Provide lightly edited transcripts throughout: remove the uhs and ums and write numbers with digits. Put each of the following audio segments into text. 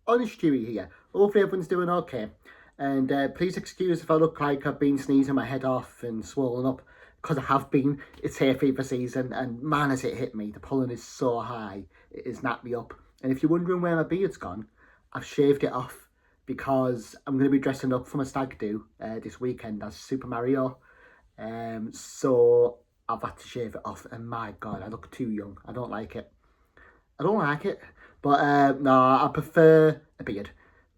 honest Stewie here. Hopefully everyone's doing okay. And please excuse if I look like I've been sneezing my head off and swollen up, because I have been. It's hay fever season, and man, has it hit me. The pollen is so high, it has napped me up. And if you're wondering where my beard's gone, I've shaved it off because I'm going to be dressing up for my stag do this weekend as Super Mario. So I've had to shave it off, and my God, I look too young. I don't like it. I don't like it. But no, I prefer a beard.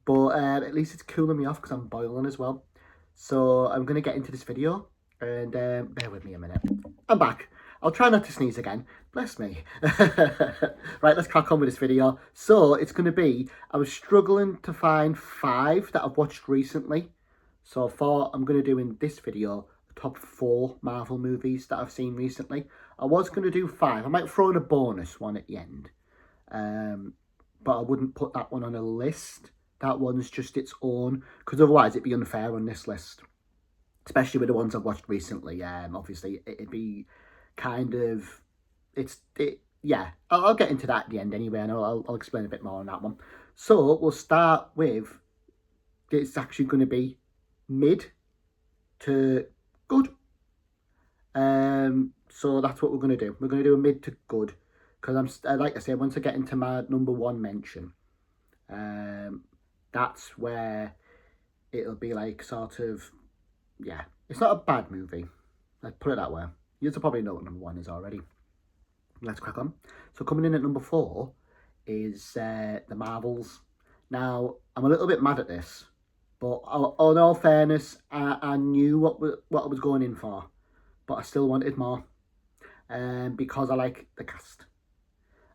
But at least it's cooling me off because I'm boiling as well. So I'm going to get into this video, and bear with me a minute. I'm back. I'll try not to sneeze again. Bless me. Right, let's crack on with this video. So it's going to be, I was struggling to find 5 that I've watched recently. So I thought I'm going to do in this video the top 4 Marvel movies that I've seen recently. I was going to do 5. I might throw in a bonus one at the end. But I wouldn't put that one on a list. That one's just its own, because otherwise it'd be unfair on this list, especially with the ones I've watched recently. Obviously it'd be kind of, yeah, I'll get into that at the end anyway, and I'll explain a bit more on that one. So we'll start with, it's actually going to be mid to good. So that's what we're going to do. We're going to do a mid to good, because like I say, once I get into my number 1 mention, that's where it'll be like sort of, yeah, it's not a bad movie. Let's put it that way. You'll probably know what number 1 is already. Let's crack on. So coming in at number 4 is the Marvels. Now, I'm a little bit mad at this, but in all fairness, I knew what I was going in for, but I still wanted more. Because I like the cast.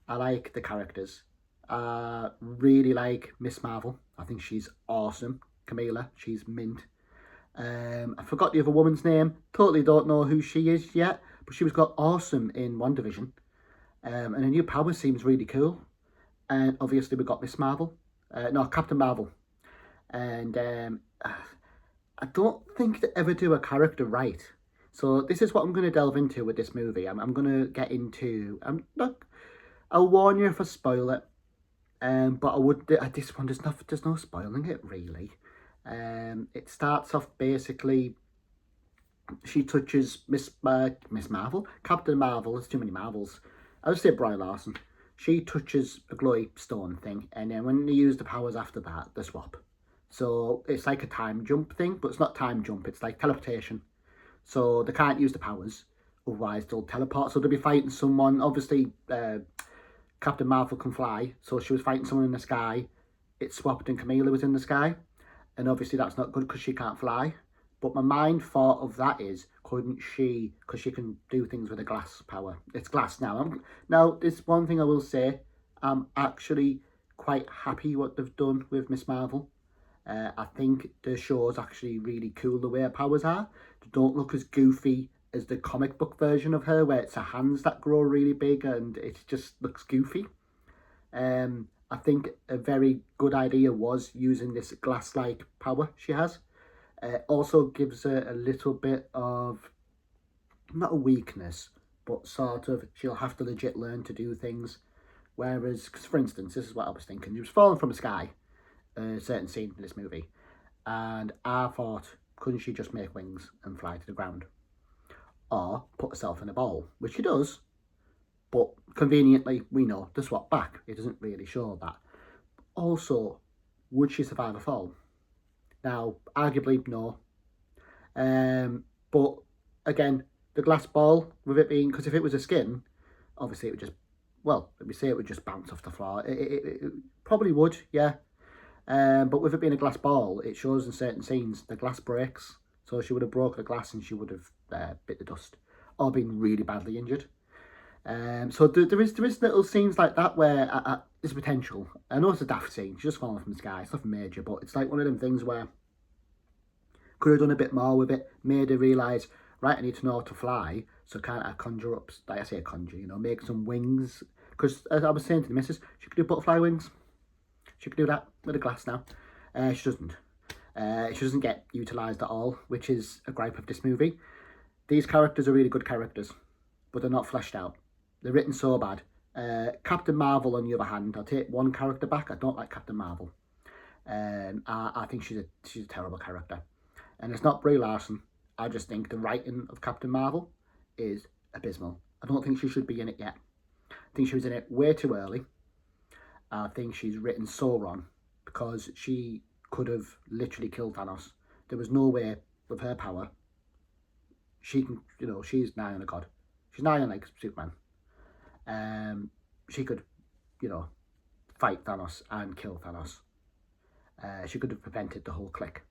I like the characters. I really like Miss Marvel. I think she's awesome. Camila, she's mint. I forgot the other woman's name. Totally don't know who she is yet, but she was got awesome in WandaVision. And her new power seems really cool. And obviously we got Miss Marvel. No, Captain Marvel. And I don't think they ever do a character right. So this is what I'm going to delve into with this movie. I'm going to get into... I'll warn you if I spoil it. But I would... This one, there's no spoiling it, really. It starts off basically... She touches Miss Marvel. Captain Marvel. There's too many Marvels. I'll just say Brie Larson. She touches a glowy stone thing. And then when they use the powers after that, they swap. So it's like a time jump thing. But it's not time jump. It's like teleportation. So they can't use the powers, otherwise they'll teleport. So they'll be fighting someone. Obviously, Captain Marvel can fly, so she was fighting someone in the sky. It swapped and Camila was in the sky. And obviously that's not good because she can't fly. But my mind thought of that is, couldn't she, because she can do things with a glass power. It's glass now. Now, there's one thing I will say. I'm actually quite happy what they've done with Miss Marvel. I think the show's actually really cool the way her powers are. They don't look as goofy as the comic book version of her, where it's her hands that grow really big and it just looks goofy. I think a very good idea was using this glass-like power she has. Also gives her a little bit of, not a weakness, but sort of, she'll have to legit learn to do things. Whereas, cause for instance, this is what I was thinking. She was falling from the sky. A certain scene in this movie, and I thought, couldn't she just make wings and fly to the ground, or put herself in a ball, which she does, but conveniently we know to swap back. It doesn't really show that. Also, would she survive a fall? Now, arguably no, but again, the glass ball, with it being, because if it was a skin, obviously it would just, well, let me say it would just bounce off the floor. It probably would, yeah. But with it being a glass ball, it shows in certain scenes the glass breaks. So she would have broke the glass and she would have bit the dust or been really badly injured. So there is little scenes like that where there's potential. I know it's a daft scene. She's just falling from the sky. It's nothing major, but it's like one of them things where could have done a bit more with it. Made her realise, right, I need to know how to fly. So can't I conjure up, like I say, conjure, you know, make some wings. Because as I was saying to the missus, she could do butterfly wings. She could do that with a glass now. She doesn't. She doesn't get utilised at all, which is a gripe of this movie. These characters are really good characters, but they're not fleshed out. They're written so bad. Captain Marvel, on the other hand, I'll take one character back. I don't like Captain Marvel. I think she's a terrible character. And it's not Brie Larson. I just think the writing of Captain Marvel is abysmal. I don't think she should be in it yet. I think she was in it way too early. I think she's written so wrong because she could have literally killed Thanos. There was no way with her power. She can, she's nigh on a god. She's nigh on like Superman. She could, fight Thanos and kill Thanos. She could have prevented the whole clique.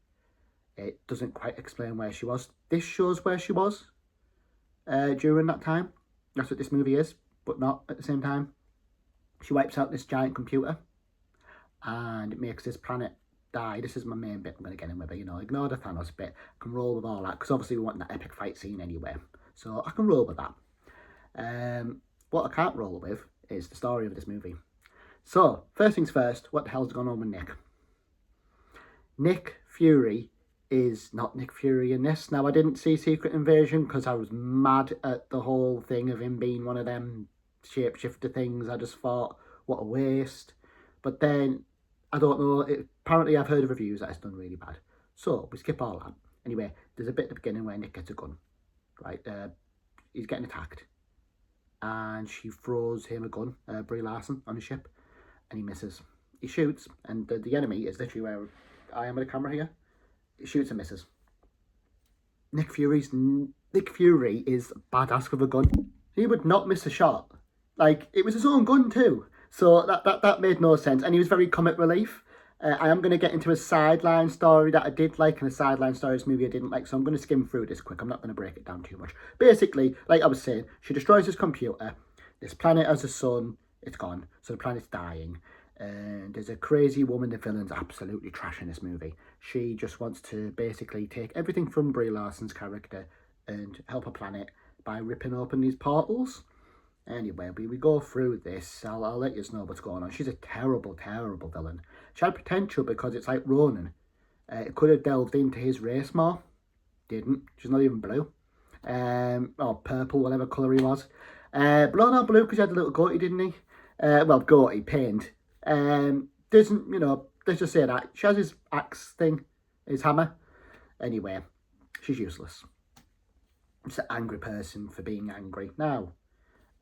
It doesn't quite explain where she was. This shows where she was during that time. That's what this movie is, but not at the same time. She wipes out this giant computer and it makes this planet die. This is my main bit I'm going to get in with, ignore the Thanos bit. I can roll with all that because obviously we want that epic fight scene anyway. So I can roll with that. What I can't roll with is the story of this movie. So, first things first, what the hell's going on with Nick? Nick Fury is not Nick Fury in this. Now, I didn't see Secret Invasion because I was mad at the whole thing of him being one of them shapeshifter things. I just thought, what a waste. But then, I don't know, apparently I've heard of reviews that it's done really bad. So, we skip all that. Anyway, there's a bit at the beginning where Nick gets a gun. Right, he's getting attacked. And she throws him a gun, Brie Larson, on his ship. And he misses. He shoots, and the enemy is literally where I am with the camera here. He shoots and misses. Nick Fury is badass with a gun. He would not miss a shot. Like, it was his own gun too. So that made no sense. And he was very comic relief. I am going to get into a sideline story that I did like and a sideline story of this movie I didn't like. So I'm going to skim through this quick. I'm not going to break it down too much. Basically, like I was saying, she destroys his computer. This planet has a sun. It's gone. So the planet's dying. And there's a crazy woman, the villain's absolutely trashing this movie. She just wants to basically take everything from Brie Larson's character and help a planet by ripping open these portals. Anyway, we go through this. I'll let you know what's going on. She's a terrible, terrible villain. She had potential because it's like Ronan. It could have delved into his race more. Didn't. She's not even blue. Or purple, whatever colour he was. But not blue because he had a little goatee, didn't he? Goatee, paint. Doesn't, let's just say that. She has his axe thing, his hammer. Anyway, she's useless. Just an angry person for being angry. Now,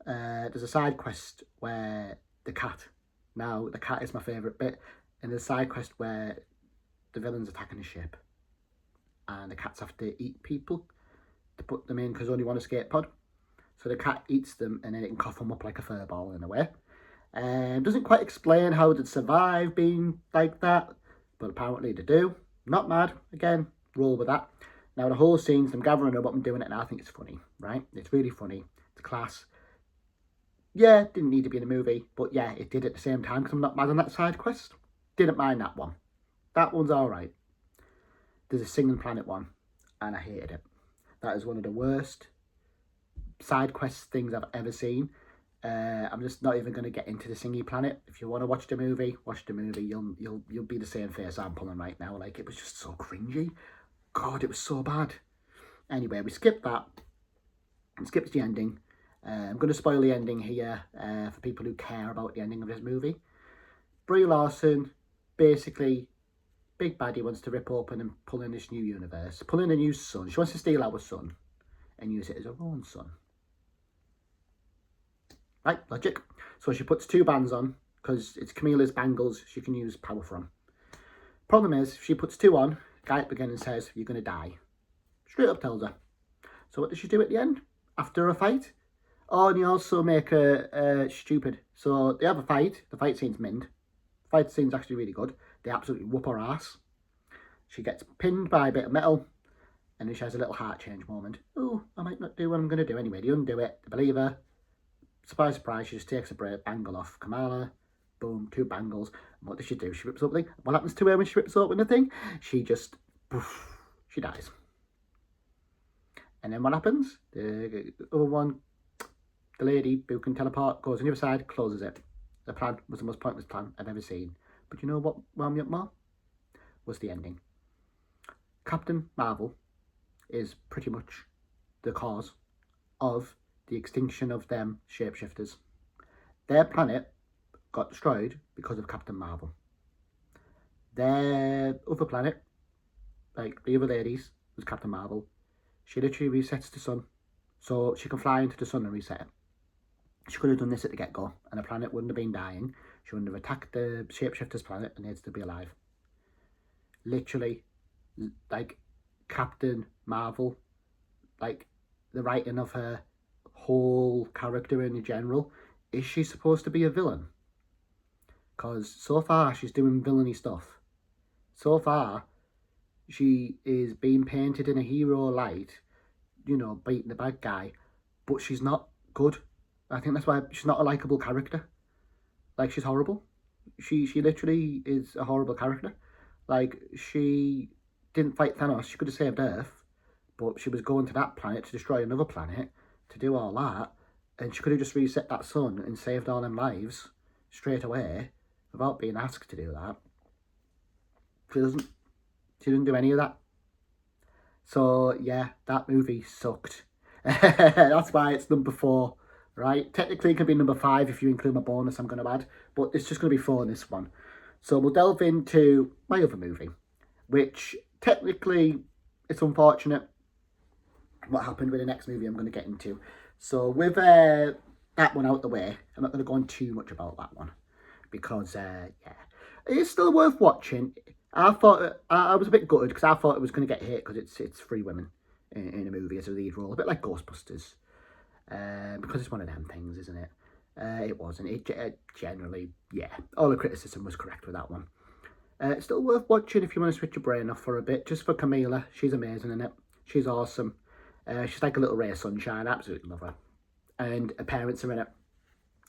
there's a side quest where the cat is my favourite bit, and there's a side quest where the villain's attacking a ship and the cats have to eat people to put them in because only one escape pod. So the cat eats them and then it can cough them up like a fur ball in a way. Doesn't quite explain how they'd survive being like that, but apparently they do. Not mad. Again, roll with that. Now the whole scene's them gathering up and doing it, and I think it's funny, right? It's really funny. It's class. Yeah, didn't need to be in the movie, but yeah, it did at the same time because I'm not mad on that side quest. Didn't mind that one. That one's alright. There's a singing planet one, and I hated it. That is one of the worst side quest things I've ever seen. I'm just not even going to get into the singy planet. If you want to watch the movie, watch the movie. You'll be the same face I'm pulling right now. Like, it was just so cringy. God, it was so bad. Anyway, we skipped that. And skips the ending. I'm going to spoil the ending here for people who care about the ending of this movie. Brie Larson, basically, big baddie, wants to rip open and pull in this new universe. Pull in a new sun. She wants to steal our sun and use it as her own sun. Right, logic. So she puts two bands on because it's Camilla's bangles she can use power from. Problem is, if she puts two on, guy at the beginning says, you're going to die. Straight up tells her. So what does she do at the end? After a fight? Oh, and you also make her stupid. So they have a fight. The fight scene's mint. The fight scene's actually really good. They absolutely whoop her ass. She gets pinned by a bit of metal. And then she has a little heart change moment. Oh, I might not do what I'm going to do anyway. They undo it. They believe her. Surprise, surprise, she just takes a bangle off Kamala. Boom, two bangles. And what does she do? She rips open the thing. What happens to her when she rips open the thing? She just, poof, she dies. And then what happens? The other one, the lady who can teleport, goes on the other side, closes it. The plan was the most pointless plan I've ever seen. But you know what wound me up more? Was the ending. Captain Marvel is pretty much the cause of the extinction of them shapeshifters. Their planet got destroyed because of Captain Marvel. Their other planet, like the other ladies, was Captain Marvel. She literally resets the sun, so she can fly into the sun and reset it. She could have done this at the get-go, and the planet wouldn't have been dying. She wouldn't have attacked the shapeshifter's planet and needs to be alive. Literally, like, Captain Marvel, like, the writing of her whole character in general, is she supposed to be a villain? Because so far, she's doing villainy stuff. So far, she is being painted in a hero light, you know, beating the bad guy, but she's not good. I think that's why she's not a likable character. Like, she's horrible. She literally is a horrible character. Like, she didn't fight Thanos. She could have saved Earth, but she was going to that planet to destroy another planet to do all that, and she could have just reset that sun and saved all them lives straight away without being asked to do that. She doesn't. She didn't do any of that. So yeah, that movie sucked. That's why it's number 4, right? Technically, it can be number 5 if you include my bonus I'm going to add, but it's just going to be 4 in this one. So we'll delve into my other movie, which technically it's unfortunate what happened with the next movie I'm going to get into. So with that one out the way, I'm not going to go on too much about that one because yeah, it's still worth watching. I thought I was a bit gutted because I thought it was going to get hit because it's 3 women in a movie as a lead role, a bit like Ghostbusters, because it's one of them things, isn't it? It wasn't. It generally, yeah, all the criticism was correct with that one. It's still worth watching if you want to switch your brain off for a bit, just for Camila. She's amazing in it. She's awesome. She's like a little ray of sunshine. I absolutely love her. And her parents are in it.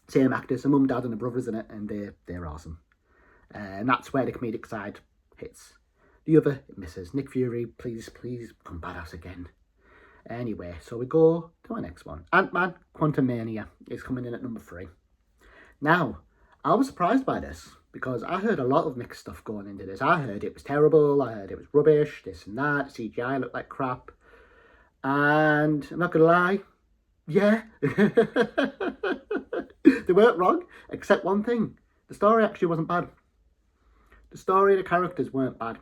Same actors, her mum, dad, and her brothers in it, and they're awesome. And that's where the comedic side hits. The other, it misses. Nick Fury, please come badass again. Anyway, so we go to our next one. Ant-Man Quantumania is coming in at number 3. Now, I was surprised by this because I heard a lot of mixed stuff going into this. I heard it was terrible, I heard it was rubbish, this and that, CGI looked like crap. And I'm not going to lie, yeah, they weren't wrong, except one thing. The story actually wasn't bad. The story and the characters weren't bad.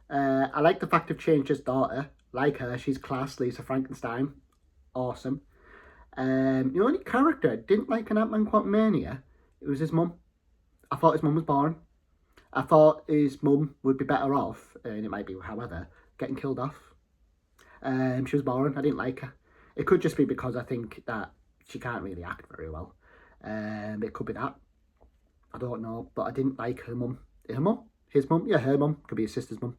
I like the fact they've changed his daughter. Like her, she's class, Lisa Frankenstein. Awesome. The only character I didn't like in Ant-Man Quantumania, it was his mum. I thought his mum was boring. I thought his mum would be better off, and it might be, however, getting killed off. She was boring. I didn't like her. It could just be because I think that she can't really act very well. It could be that. I don't know, but I didn't like her mum. Her mum? His mum? Yeah, her mum. Could be his sister's mum.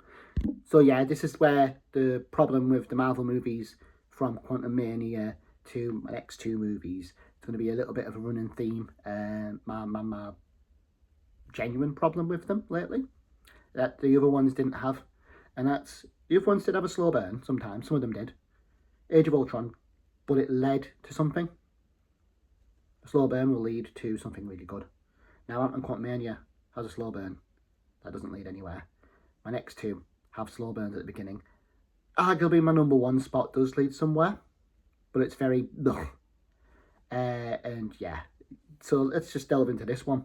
So yeah, this is where the problem with the Marvel movies from Quantumania to my next 2 movies, it's going to be a little bit of a running theme. My genuine problem with them lately that the other ones didn't have, and that's the other ones did have a slow burn sometimes. Some of them did. Age of Ultron, but it led to something. A slow burn will lead to something really good. Now Ant-Man Quantumania has a slow burn that doesn't lead anywhere. My next 2 have slow burns at the beginning. Arguably my number 1 spot does lead somewhere, but it's very ugh. And yeah, so let's just delve into this one.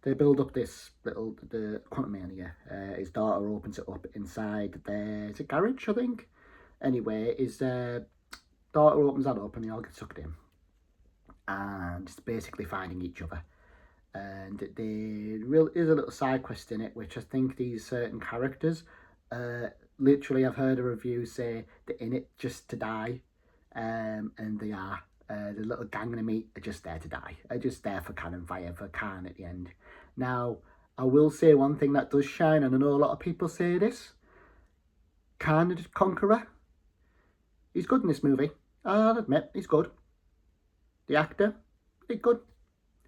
They build up this the Quantumania. His daughter opens it up inside there's a garage, I think. Anyway, his daughter opens that up and they all get sucked in. And it's basically finding each other. And there is a little side quest in it, which I think these certain characters, literally I've heard a review say they're in it just to die, and they are. The little gang of meat are just there to die. They're just there for cannon fire, for Khan at the end. Now, I will say one thing that does shine, and I know a lot of people say this. Khan the Conqueror, he's good in this movie. I'll admit, he's good. The actor, he's good.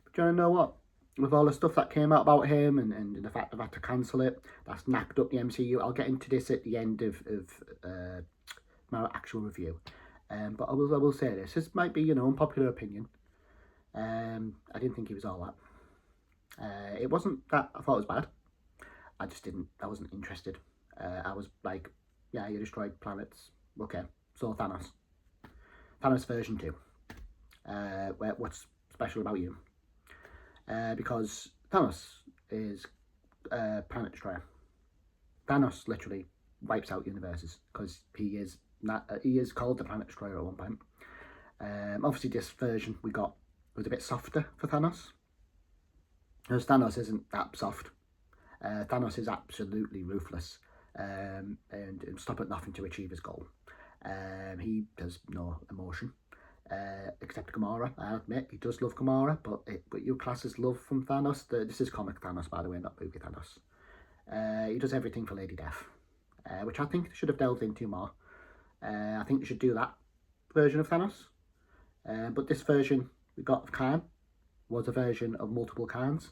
But do you want to know what? With all the stuff that came out about him and the fact they've had to cancel it, that's napped up the MCU. I'll get into this at the end of my actual review. But I will say this. This might be, unpopular opinion. I didn't think he was all that. It wasn't that I thought it was bad. I wasn't interested. I was like, yeah, you destroyed planets. Okay, so Thanos. Thanos version 2. What's special about you? Because Thanos is Planet Destroyer. Thanos literally wipes out universes because he is called the Planet Destroyer at one point. Obviously, this version we got was a bit softer for Thanos, because Thanos isn't that soft. Thanos is absolutely ruthless, and stop at nothing to achieve his goal. He does no emotion, except Gamora. I admit he does love Gamora, but you class as love from Thanos. This is comic Thanos, by the way, not movie Thanos. He does everything for Lady Death, which I think they should have delved into more. I think they should do that version of Thanos. But this version we got of Khan was a version of multiple Khans,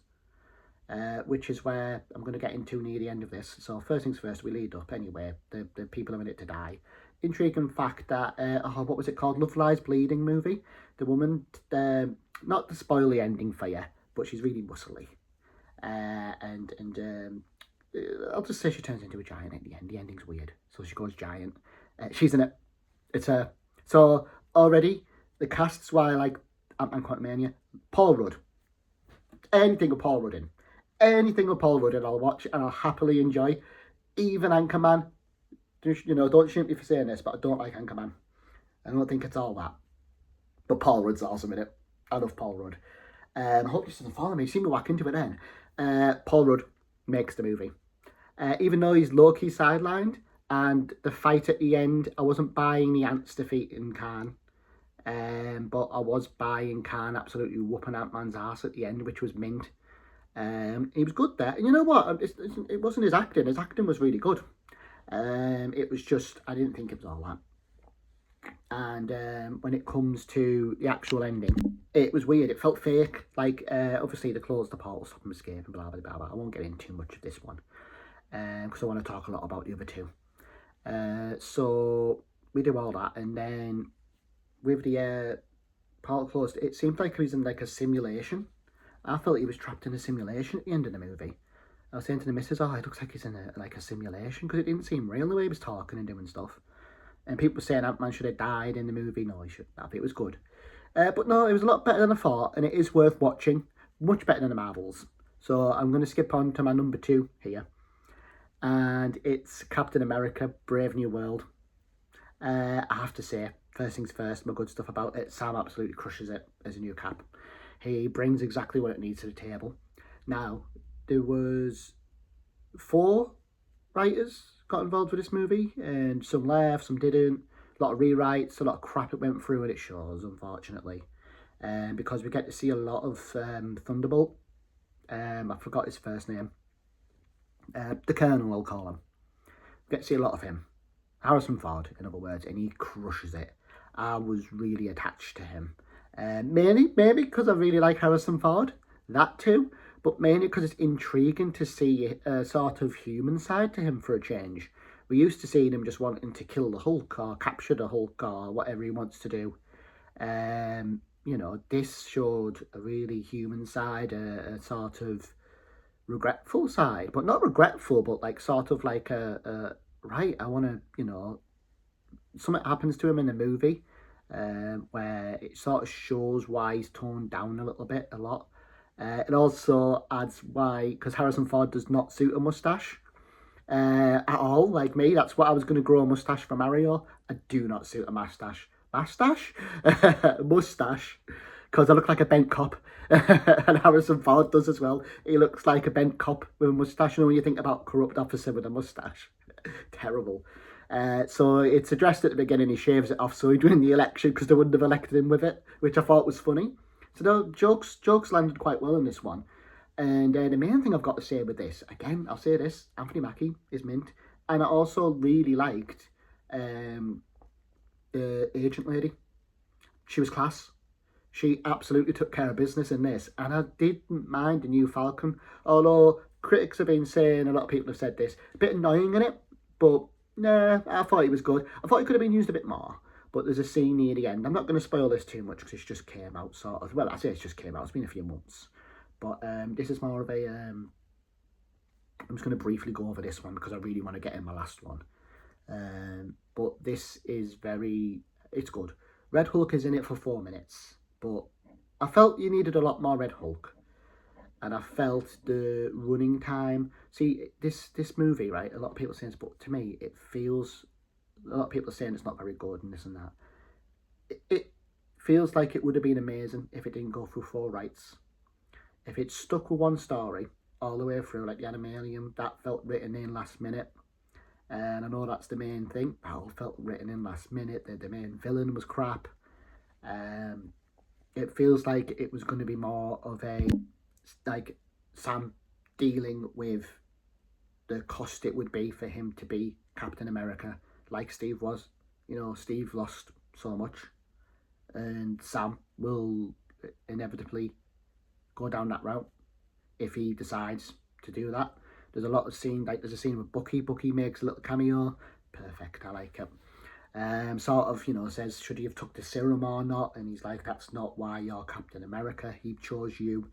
which is where I'm going to get into near the end of this. So first things first, we lead up anyway. The people are in it to die. Intriguing fact that, what was it called? Love Lies Bleeding movie. The woman, not to spoil the ending for you, but she's really muscly. I'll just say she turns into a giant at the end. The ending's weird. So she goes giant. She's in it. It's her. So already, the cast's why I like Ant-Man Quantumania. Paul Rudd. Anything with Paul Rudd in. Anything with Paul Rudd in I'll watch and I'll happily enjoy. Even Anchorman. Don't shoot me for saying this, but I don't like Anchorman. I don't think it's all that. But Paul Rudd's awesome in it. I love Paul Rudd. I hope you didn't follow me. See me whack into it then. Paul Rudd makes the movie. Even though he's low-key sidelined, and the fight at the end, I wasn't buying the ants defeating Khan. But I was buying Khan absolutely whooping Ant-Man's ass at the end, which was mint. He was good there. And you know what? It wasn't his acting. His acting was really good. It was just, I didn't think it was all that. And when it comes to the actual ending, it was weird. It felt fake. Like, obviously, they closed the portal, stop him escaping, blah, blah, blah, blah. I won't get into too much of this one, because I want to talk a lot about the other two. So we do all that, and then with the portal closed, it seemed like he was in like a simulation. I felt he was trapped in a simulation at the end of the movie. I was saying to the missus, it looks like he's in a simulation, because it didn't seem real the way he was talking and doing stuff. And people were saying Ant-Man should have died in the movie. No, he shouldn't have. It was good. But no, it was a lot better than I thought, and it is worth watching. Much better than the Marvels. So I'm going to skip on to my number 2 here. And it's Captain America, Brave New World. I have to say, first things first, my good stuff about it. Sam absolutely crushes it as a new Cap. He brings exactly what it needs to the table. Now, there was 4 writers got involved with this movie, and some left, some didn't. A lot of rewrites, a lot of crap it went through, and it shows, unfortunately. Because we get to see a lot of Thunderbolt. I forgot his first name. The Colonel, we'll call him. We get to see a lot of him. Harrison Ford, in other words, and he crushes it. I was really attached to him. Maybe because I really like Harrison Ford, that too, but mainly because it's intriguing to see a sort of human side to him for a change. We're used to seeing him just wanting to kill the Hulk or capture the Hulk or whatever he wants to do. This showed a really human side, a sort of regretful side, but not regretful, but like sort of like right, I want to, something happens to him in the movie where it sort of shows why he's toned down a lot. It also adds why, because Harrison Ford does not suit a mustache at all. Like me, that's what I was going to grow a mustache for Mario. I do not suit a mustache. Mustache, because I look like a bent cop, and Harrison Ford does as well. He looks like a bent cop with a mustache. When you think about corrupt officer with a mustache, terrible. So it's addressed at the beginning. He shaves it off so he'd win the election because they wouldn't have elected him with it, which I thought was funny. So the jokes landed quite well in this one. And the main thing I've got to say with this, again, I'll say this, Anthony Mackie is mint. And I also really liked the agent lady. She was class. She absolutely took care of business in this. And I didn't mind the new Falcon. Although critics have been saying, a lot of people have said this, a bit annoying in it. But nah, I thought it was good. I thought it could have been used a bit more. But there's a scene near the end. I'm not going to spoil this too much because it's just came out sort of. Well, I say it's just came out. It's been a few months. But this is more of a... I'm just going to briefly go over this one because I really want to get in my last one. But this is it's good. Red Hulk is in it for 4 minutes. But I felt you needed a lot more Red Hulk. and I felt the running time. See, this movie, right? A lot of people are saying this, but to me, it feels. A lot of people are saying it's not very good and this and that. It feels like it would have been amazing if it didn't go through 4 rights. If it stuck with one story all the way through, like the Animalium, that felt written in last minute. And I know that's the main thing. That all felt written in last minute. The main villain was crap. It feels like it was going to be more of a, like, Sam dealing with the cost it would be for him to be Captain America, like Steve was. You know, Steve lost so much, and Sam will inevitably go down that route if he decides to do that. There's a lot of scene, like there's a scene with Bucky. Bucky makes a little cameo. Perfect, I like it. Sort of, you know, says, should he have took the serum or not? And he's like, that's not why you're Captain America. He chose you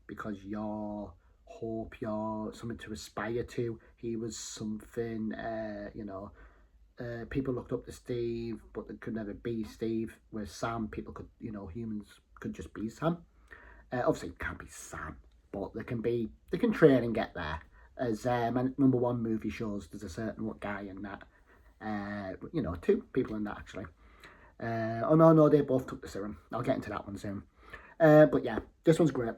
because you're hope, you're something to aspire to. He was something, you know, people looked up to Steve, but they could never be Steve. Whereas Sam, people could, you know, humans could just be Sam. Obviously, it can't be Sam, but they can train and get there. As my number 1 movie shows, there's a certain guy in that. You know, 2 people in that actually. Oh no, they both took the serum. I'll get into that one soon. But yeah, this one's great.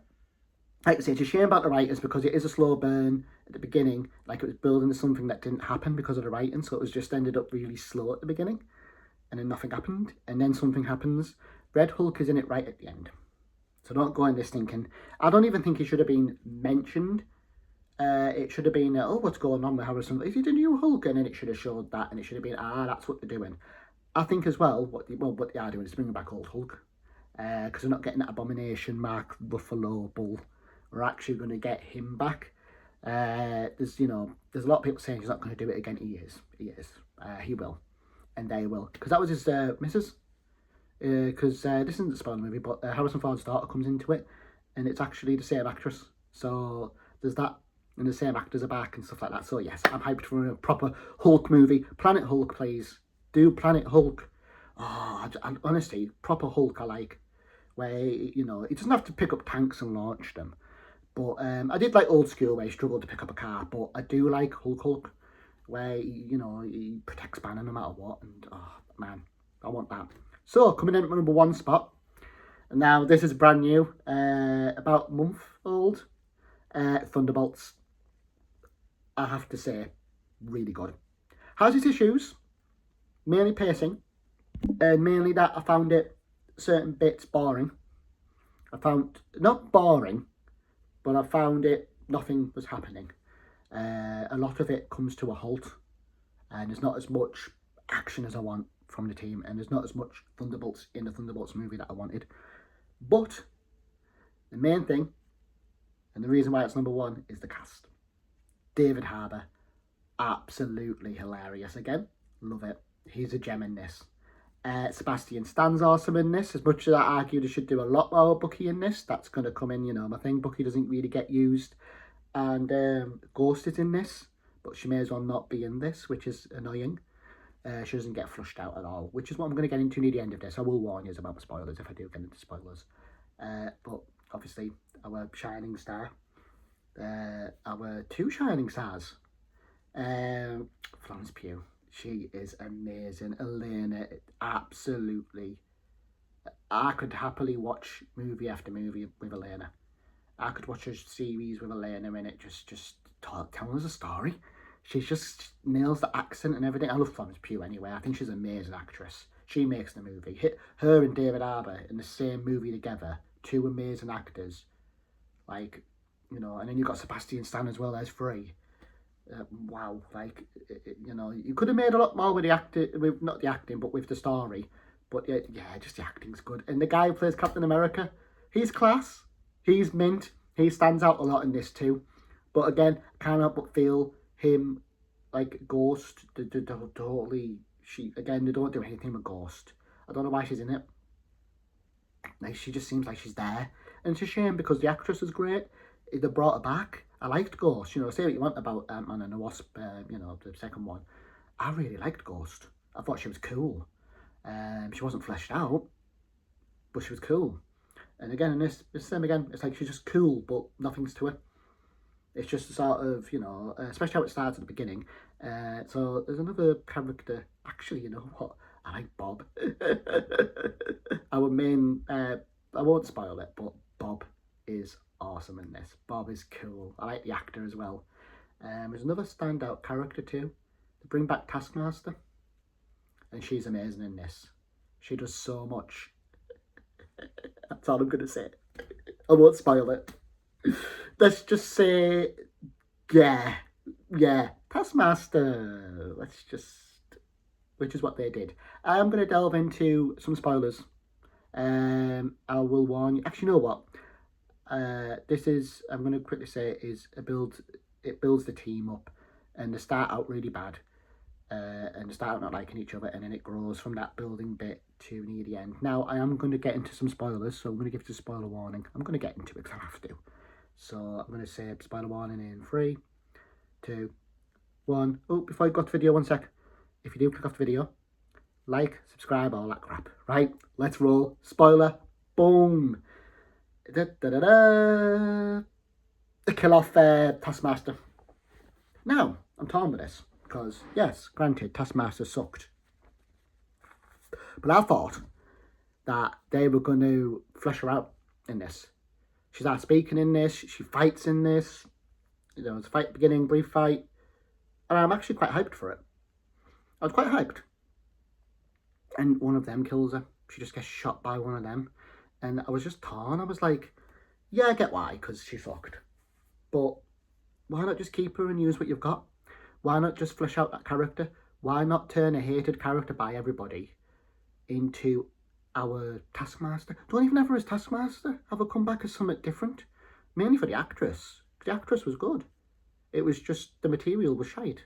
Like I say, it's a shame about the writers because it is a slow burn at the beginning. Like it was building to something that didn't happen because of the writing, so it was just ended up really slow at the beginning, and then nothing happened, and then something happens. Red Hulk is in it right at the end, so don't go in this thinking. I don't even think it should have been mentioned. It should have been, oh, what's going on with Harrison? Is it a new Hulk? And then it should have showed that, and it should have been, that's what they're doing. I think as well, what they are doing is bringing back old Hulk, because they're not getting that Abomination, Mark Ruffalo Bull. We're actually going to get him back. There's a lot of people saying he's not going to do it again. He is. He will, and they will, because that was his missus. Because this isn't a spoiler movie, but Harrison Ford's daughter comes into it, and it's actually the same actress. So there's that. And the same actors are back and stuff like that. So yes, I'm hyped for a proper Hulk movie. Planet Hulk, please. Do Planet Hulk. Oh, honestly, proper Hulk I like. Where, you know, he doesn't have to pick up tanks and launch them. But I did like old school where he struggled to pick up a car. But I do like Hulk, where, you know, he protects Banner no matter what. And, oh, man, I want that. So, coming in at my number 1 spot. And now, this is brand new. About a month old. Thunderbolts. I have to say, really good. Has its issues, mainly pacing, and mainly that I found it certain bits boring. I found, not boring, but I found it, nothing was happening. A lot of it comes to a halt, and there's not as much action as I want from the team, and there's not as much Thunderbolts in the Thunderbolts movie that I wanted. But the main thing, and the reason why it's number 1, is the cast. David Harbour, absolutely hilarious again. Love it. He's a gem in this. Sebastian Stan's awesome in this. As much as I argue they should do a lot more Bucky in this, that's going to come in, you know, my thing. Bucky doesn't really get used. And Ghost is in this, but she may as well not be in this, which is annoying. She doesn't get flushed out at all, which is what I'm going to get into near the end of this. I will warn you about the spoilers if I do get into spoilers. But obviously, our shining star. Our 2 shining stars. Florence Pugh. She is amazing. Elena, absolutely. I could happily watch movie after movie with Elena. I could watch a series with Elena in it, just telling us a story. She just nails the accent and everything. I love Florence Pugh anyway. I think she's an amazing actress. She makes the movie. Her and David Harbour in the same movie together. 2 amazing actors. Like, you know, and then you've got Sebastian Stan as well. There's 3. Wow, like, you know, you could have made a lot more with the acting, with not the acting, but with the story. But yeah, just the acting's good. And the guy who plays Captain America, he's class. He's mint. He stands out a lot in this too. But again, I can't help but feel him, like Ghost, totally. They don't do anything with Ghost. I don't know why she's in it. Like, she just seems like she's there. And it's a shame because the actress is great. They brought her back. I liked Ghost. You know, say what you want about Ant-Man and the Wasp, you know, the second one. I really liked Ghost. I thought she was cool. She wasn't fleshed out, but she was cool. And again, in this, it's the same again. It's like she's just cool, but nothing's to her. It's just a sort of, you know, especially how it starts at the beginning. So there's another character. Actually, you know what? I like Bob. Our main, I won't spoil it, but Bob is awesome in this. Bob is cool. I like the actor as well. There's another standout character too. They bring back Taskmaster, and she's amazing in this. She does so much. That's all I'm going to say. I won't spoil it. Let's just say, yeah, Taskmaster. Which is what they did. I'm going to delve into some spoilers. I will warn you. Actually, you know what? I'm going to quickly say, it builds the team up, and they start out really bad, and they start out not liking each other, and then it grows from that building bit to near the end. Now, I am going to get into some spoilers, so I'm going to give you a spoiler warning. I'm going to get into it because I have to. So I'm going to say spoiler warning in 3, 2, 1. Oh, before I go to the video, 1 sec. If you do click off the video, like, subscribe, all that crap. Right, let's roll. Spoiler. Boom. Da, da, da, da. The kill off Taskmaster. Now, I'm torn with this because, yes, granted, Taskmaster sucked. But I thought that they were going to flesh her out in this. She starts speaking in this. She fights in this. You know, it's a fight beginning, brief fight. And I'm actually quite hyped for it. I was quite hyped. And one of them kills her. She just gets shot by one of them. And I was just torn. I was like, yeah, I get why, because she fucked. But why not just keep her and use what you've got? Why not just flesh out that character? Why not turn a hated character by everybody into our Taskmaster? Don't even have her as Taskmaster. Have her come back as something different. Mainly for the actress. The actress was good. It was just the material was shite.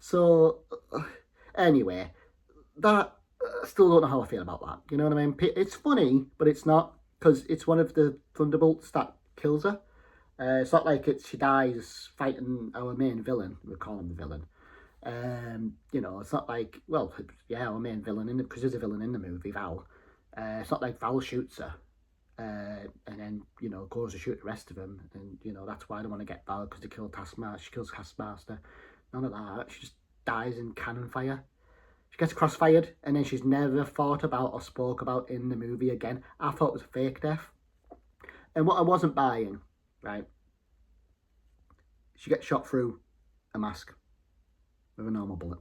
So, anyway, that, still don't know how I feel about that. You know what I mean? It's funny, but it's not, because it's one of the Thunderbolts that kills her. It's not like she dies fighting our main villain. We call him the villain. You know, it's not like, well, yeah, our main villain, because there's a villain in the movie, Val. It's not like Val shoots her, and then, you know, goes to shoot the rest of them, and, you know, that's why I don't want to get Val, because they kill Taskmaster. She kills Taskmaster. None of that. She just dies in cannon fire. She gets crossfired, and then she's never thought about or spoke about in the movie again. I thought it was a fake death. And what I wasn't buying, right, she gets shot through a mask with a normal bullet.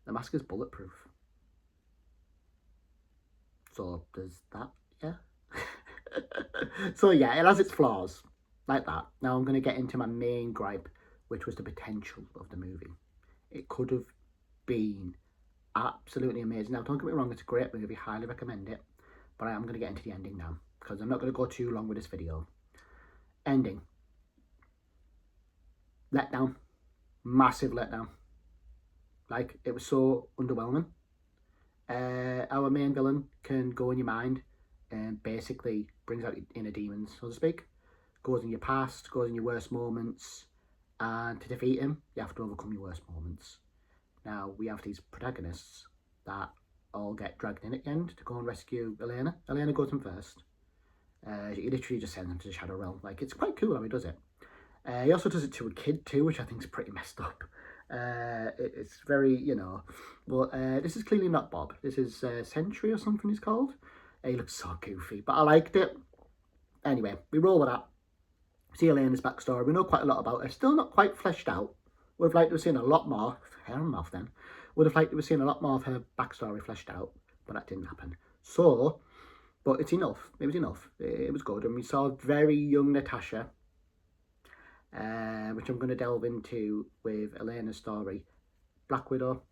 The mask is bulletproof. So there's that, yeah. So yeah, it has its flaws, like that. Now I'm going to get into my main gripe, which was the potential of the movie. It could have been absolutely amazing. Now, don't get me wrong, it's a great movie, highly recommend it. But I am going to get into the ending now, because I'm not going to go too long with this video. Ending. Letdown. Massive letdown. Like, it was so underwhelming. Our main villain can go in your mind and basically brings out your inner demons, so to speak. Goes in your past, goes in your worst moments, and to defeat him, you have to overcome your worst moments. Now, we have these protagonists that all get dragged in at the end to go and rescue Elena. Elena goes in first. He literally just sends them to the Shadow Realm. Like, it's quite cool how he does it. He also does it to a kid too, which I think is pretty messed up. It's very, you know, but this is clearly not Bob. This is Sentry or something he's called. He looks so goofy, but I liked it. Anyway, we roll with that. See Elena's backstory. We know quite a lot about her. Still not quite fleshed out. Would have liked to have seen a lot more. Hair and mouth then. Would have liked to have seen a lot more of her backstory fleshed out, but that didn't happen. So, but it's enough. It was enough. It was good. And we saw very young Natasha, which I'm going to delve into with Elena's story. Black Widow.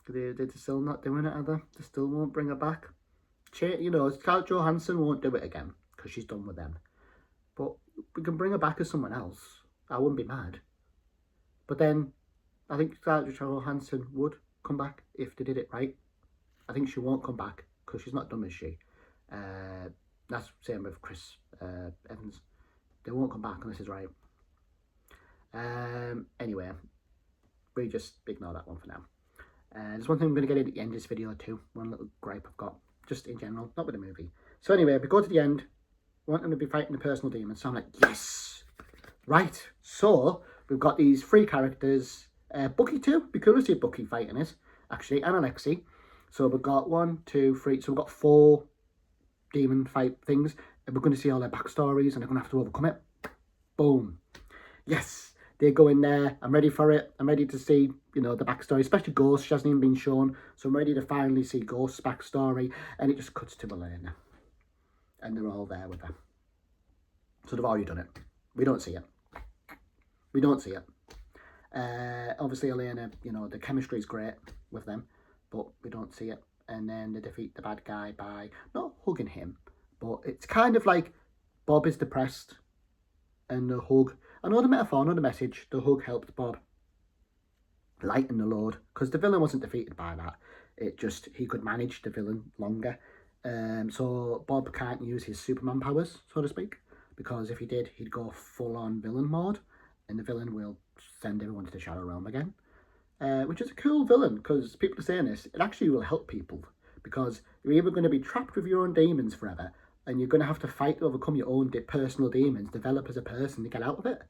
They're still not doing it, either. They still won't bring her back. You know, Scarlett Johansson won't do it again because she's done with them. But we can bring her back as someone else. I wouldn't be mad. But then, I think Scarlett Johansson would come back if they did it right. I think she won't come back because she's not dumb as she. That's the same with Chris Evans. They won't come back unless it's right. Anyway, we just ignore that one for now. There's one thing I'm going to get at the end of this video too. One little gripe I've got. just in general, not with the movie. So anyway, we go to the end. We want them to be fighting the personal demons. So I'm like, yes! Right, so we've got these 3 characters. Bucky too. Be cool to see Bucky fighting it, actually, and Alexei. So we've got 1, 2, 3. So we've got 4 demon fight things. And we're going to see all their backstories and they're going to have to overcome it. Boom. Yes, they go in there. I'm ready for it. I'm ready to see, you know, the backstory, especially Ghost. She hasn't even been shown. So I'm ready to finally see Ghost's backstory. And it just cuts to Elena. And they're all there with her. So they've already done it. We don't see it. We don't see it. Obviously, Elena, you know, the chemistry is great with them. But we don't see it. And then they defeat the bad guy by not hugging him. But it's kind of like Bob is depressed. And the hug, I know the metaphor, I know the message, the hug helped Bob lighten the load. Because the villain wasn't defeated by that. It just, he could manage the villain longer. So Bob can't use his Superman powers, so to speak. Because if he did, he'd go full-on villain mode. And the villain will send everyone to the Shadow Realm again. Which is a cool villain, because people are saying this, it actually will help people. Because you're either going to be trapped with your own demons forever, and you're going to have to fight to overcome your own personal demons, develop as a person to get out of it.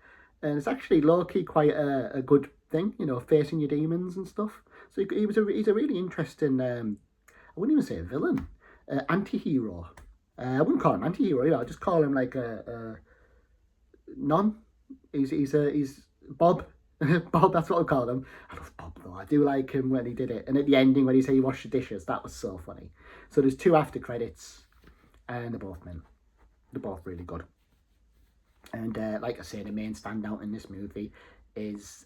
And it's actually low-key quite a good thing, you know, facing your demons and stuff. So he's a really interesting, I wouldn't even say a villain, anti-hero. I wouldn't call him anti-hero, I'd just call him like a non. He's Bob. Bob, that's what I call him. I love Bob though. I do like him when he did it. And at the ending when he said he washed the dishes, that was so funny. So there's 2 after credits. And they're both men. They're both really good. And like I say, the main standout in this movie is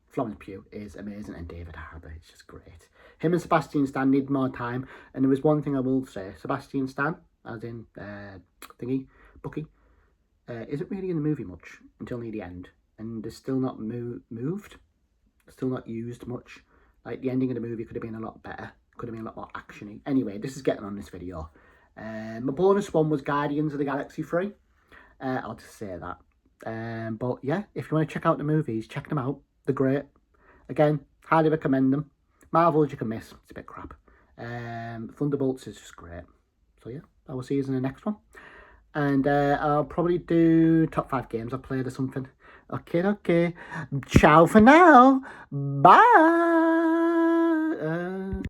Florence Pugh is amazing, and David Harbour is just great. Him and Sebastian Stan need more time. And there was one thing I will say: Sebastian Stan, as in Bucky, isn't really in the movie much until near the end, and they're still not moved, still not used much. Like the ending of the movie could have been a lot better. Could have been a lot more actiony. Anyway, this is getting on this video. My bonus one was Guardians of the Galaxy 3. I'll just say that. But yeah, if you want to check out the movies, check them out. They're great. Again, highly recommend them. Marvels you can miss. It's a bit crap. Thunderbolts is just great. So yeah, I will see you in the next one. And I'll probably do top 5 games I've played or something. Okay. Ciao for now. Bye.